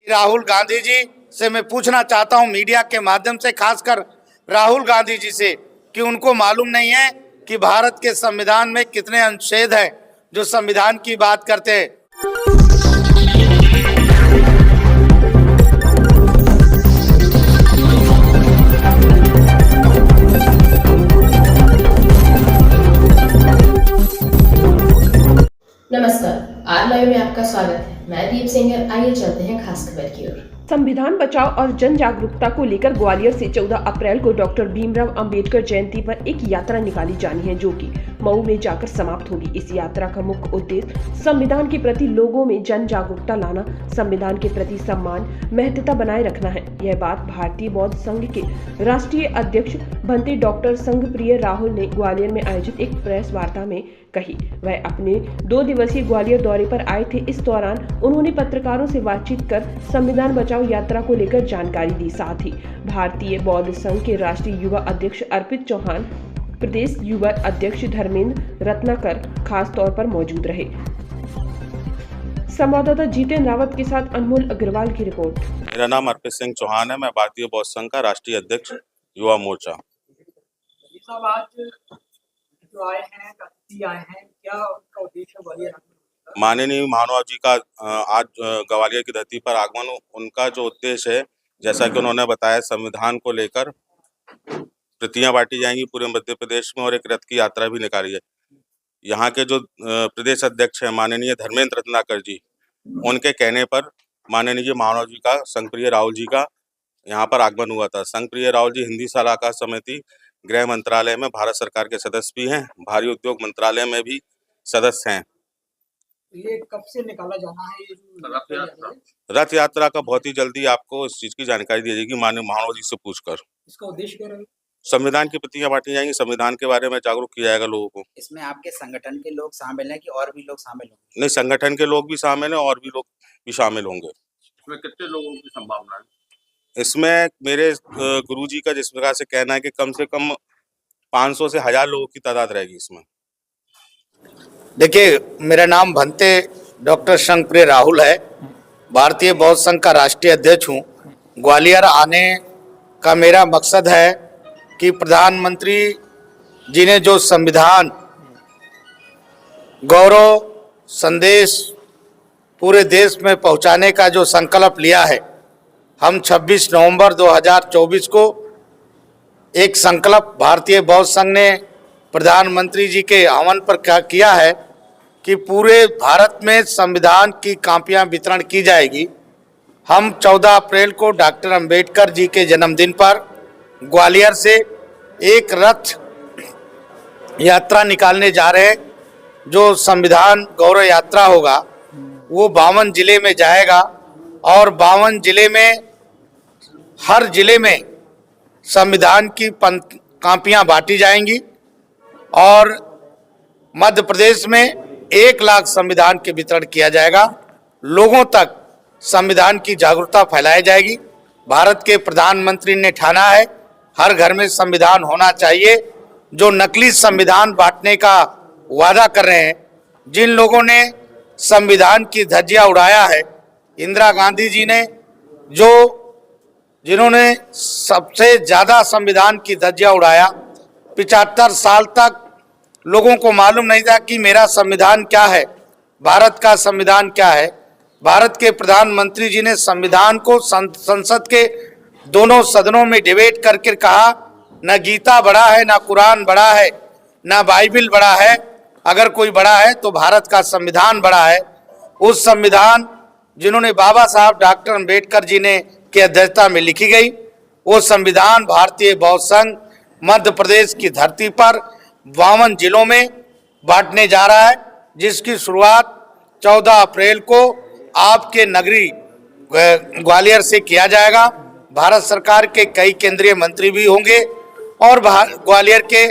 राहुल गांधी जी से मैं पूछना चाहता हूं, मीडिया के माध्यम से, खासकर राहुल गांधी जी से, कि उनको मालूम नहीं है कि भारत के संविधान में कितने अनुच्छेद हैं जो संविधान की बात करते हैं। नमस्कार, आर लाइव में आपका स्वागत है। मैं दीप सिंगर। आइए चलते हैं खास खबर की ओर। संविधान बचाओ और जन जागरूकता को लेकर ग्वालियर से 14 अप्रैल को डॉक्टर भीमराव अंबेडकर जयंती पर एक यात्रा निकाली जानी है, जो कि मऊ में जाकर समाप्त होगी। इस यात्रा का मुख्य उद्देश्य संविधान के प्रति लोगों में जन जागरूकता लाना, संविधान के प्रति सम्मान, महत्वता बनाए रखना है। यह बात भारतीय बौद्ध संघ के राष्ट्रीय अध्यक्ष भंते डॉक्टर संघप्रिय राहुल ने ग्वालियर में आयोजित एक प्रेस वार्ता में कही। वह अपने 2 दिवसीय ग्वालियर दौरे पर आए थे। इस दौरान उन्होंने पत्रकारों से बातचीत कर संविधान बचाओ यात्रा को लेकर जानकारी दी। साथ ही भारतीय बौद्ध संघ के राष्ट्रीय युवा अध्यक्ष अर्पित चौहान, प्रदेश युवा अध्यक्ष धर्मेंद्र रत्नाकर खास तौर पर मौजूद रहे। संवाददाता जीतेंद्र रावत के साथ अनमोल अग्रवाल की रिपोर्ट। मेरा नाम अर्पित सिंह चौहान है। मैं भारतीय बौद्ध संघ का राष्ट्रीय अध्यक्ष युवा मोर्चा। जो आए हैं, क्या उनका उद्देश्य ग्वालियर? माननीय महानुभाव जी का आज ग्वालियर की धरती पर आगमन, उनका जो उद्देश्य है, जैसा कि उन्होंने बताया, संविधान को लेकर प्रतियां बांटी जाएंगी पूरे मध्य प्रदेश में और एक रथ की यात्रा भी निकाली है। यहाँ के जो प्रदेश अध्यक्ष हैं माननीय धर्मेंद्र रत्नाकर जी, उनके कहने पर माननीय महानुभाव जी का, संघप्रिय राहुल जी का यहाँ पर आगमन हुआ था। संघप्रिय राहुल जी हिंदी सलाहकार समिति, गृह मंत्रालय में भारत सरकार के सदस्य भी हैं, भारी उद्योग मंत्रालय में भी सदस्य हैं। ये कब से निकाला जाना है ये रथ यात्रा का बहुत ही जल्दी आपको इस चीज की जानकारी दी जाएगी माननीय महानुभाव जी से पूछकर। इसका उद्देश्य क्या रहेगा? संविधान की प्रतियां बांटी जाएंगी, संविधान के बारे में जागरूक किया जाएगा लोगों को। इसमें आपके संगठन के लोग शामिल हैं कि और भी लोग शामिल होंगे? नहीं, संगठन के लोग भी शामिल हैं और भी लोग भी शामिल होंगे। इसमें कितने लोगों की संभावना है? इसमें मेरे गुरुजी का जिस प्रकार से कहना है कि कम से कम 500 से 1000 लोगों की तादाद रहेगी इसमें। देखिए, मेरा नाम भंते डॉक्टर संघप्रिय राहुल है, भारतीय बौद्ध संघ का राष्ट्रीय अध्यक्ष हूँ। ग्वालियर आने का मेरा मकसद है कि प्रधानमंत्री जी ने जो संविधान गौरव संदेश पूरे देश में पहुंचाने का जो संकल्प लिया है, हम 26 नवंबर 2024 को एक संकल्प भारतीय बौद्ध संघ ने प्रधानमंत्री जी के आह्वान पर क्या किया है कि पूरे भारत में संविधान की कॉपियां वितरण की जाएगी। हम 14 अप्रैल को डॉक्टर अंबेडकर जी के जन्मदिन पर ग्वालियर से एक रथ यात्रा निकालने जा रहे हैं। जो संविधान गौरव यात्रा होगा वो 52 जिले में जाएगा और 52 जिले में, हर जिले में संविधान की कॉपियां बांटी जाएंगी और मध्य प्रदेश में 1 लाख संविधान के वितरण किया जाएगा। लोगों तक संविधान की जागरूकता फैलाई जाएगी। भारत के प्रधानमंत्री ने ठाना है हर घर में संविधान होना चाहिए। जो नकली संविधान बांटने का वादा कर रहे हैं, जिन लोगों ने संविधान की धज्जियां उड़ाया है, इंदिरा गांधी जी ने जिन्होंने सबसे ज्यादा संविधान की धज्जियां उड़ाया, 75 साल तक लोगों को मालूम नहीं था कि मेरा संविधान क्या है, भारत का संविधान क्या है। भारत के प्रधानमंत्री जी ने संविधान को संसद के दोनों सदनों में डिबेट करके कहा, न गीता बड़ा है, न कुरान बड़ा है, न बाइबिल बड़ा है, अगर कोई बड़ा है तो भारत का संविधान बड़ा है। उस संविधान जिन्होंने बाबा साहब डॉक्टर अंबेडकर जी ने की अध्यक्षता में लिखी गई, वो संविधान भारतीय बौद्ध संघ मध्य प्रदेश की धरती पर 52 जिलों में बांटने जा रहा है, जिसकी शुरुआत 14 अप्रैल को आपके नगरी ग्वालियर से किया जाएगा। भारत सरकार के कई केंद्रीय मंत्री भी होंगे और ग्वालियर के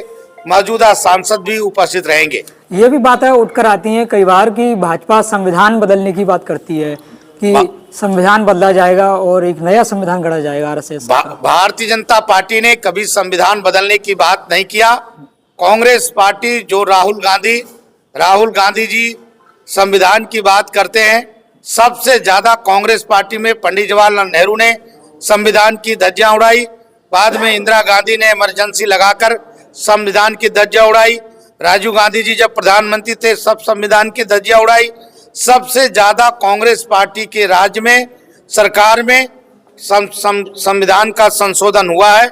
मौजूदा सांसद भी उपस्थित रहेंगे। ये भी बातें उठकर आती हैं कई बार कि भाजपा संविधान बदलने की बात करती है कि संविधान बदला जाएगा और एक नया संविधान गढ़ा जाएगा। आरएसएस भारतीय जनता पार्टी ने कभी संविधान बदलने की बात नहीं किया। कांग्रेस पार्टी जो राहुल गांधी जी संविधान की बात करते हैं, सबसे ज्यादा कांग्रेस पार्टी में पंडित जवाहरलाल नेहरू ने संविधान की धज्जियां उड़ाई, बाद में इंदिरा गांधी ने इमरजेंसी लगाकर संविधान की धज्जियां उड़ाई, राजीव गांधी जी जब प्रधानमंत्री थे सब संविधान की धज्जियां उड़ाई। सबसे ज्यादा कांग्रेस पार्टी के राज्य में सरकार में संविधान का संशोधन हुआ है।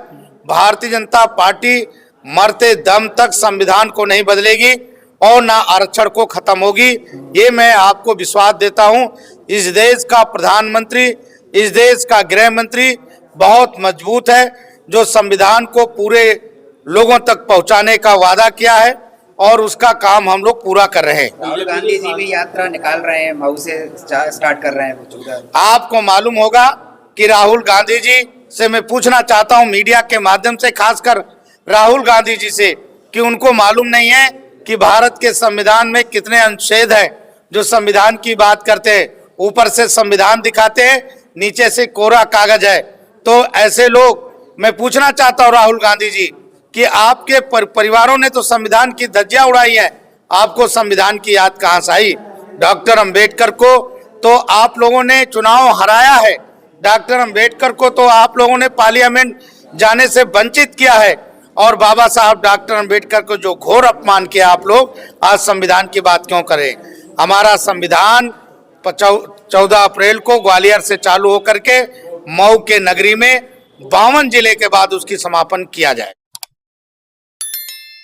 भारतीय जनता पार्टी मरते दम तक संविधान को नहीं बदलेगी और ना आरक्षण को खत्म होगी, ये मैं आपको विश्वास देता हूं। इस देश का प्रधानमंत्री, इस देश का गृह मंत्री बहुत मजबूत है, जो संविधान को पूरे लोगों तक पहुंचाने का वादा किया है और उसका काम हम लोग पूरा कर रहे हैं। राहुल गांधी जी भी यात्रा निकाल रहे हैं, मऊ से स्टार्ट कर रहे हैं। आपको मालूम होगा कि राहुल गांधी जी से मैं पूछना चाहता हूं मीडिया के माध्यम से, खासकर राहुल गांधी जी से, कि उनको मालूम नहीं है कि भारत के संविधान में कितने अनुच्छेद हैं जो संविधान की बात करते हैं। ऊपर से संविधान दिखाते हैं, नीचे से कोरा कागज है। तो ऐसे लोग, मैं पूछना चाहता हूं राहुल गांधी जी कि आपके परिवारों ने तो संविधान की धज्जियां उड़ाई है, आपको संविधान की याद कहां से आई? डॉक्टर अंबेडकर को तो आप लोगों ने चुनाव हराया है, डॉक्टर अंबेडकर को तो आप लोगों ने पार्लियामेंट जाने से वंचित किया है, और बाबा साहब डॉक्टर अंबेडकर को जो घोर अपमान किया आप लोग, आज संविधान की बात क्यों करें? हमारा संविधान 14 अप्रैल को ग्वालियर से चालू होकर के मऊ के नगरी में 52 जिले के बाद उसकी समापन किया जाए।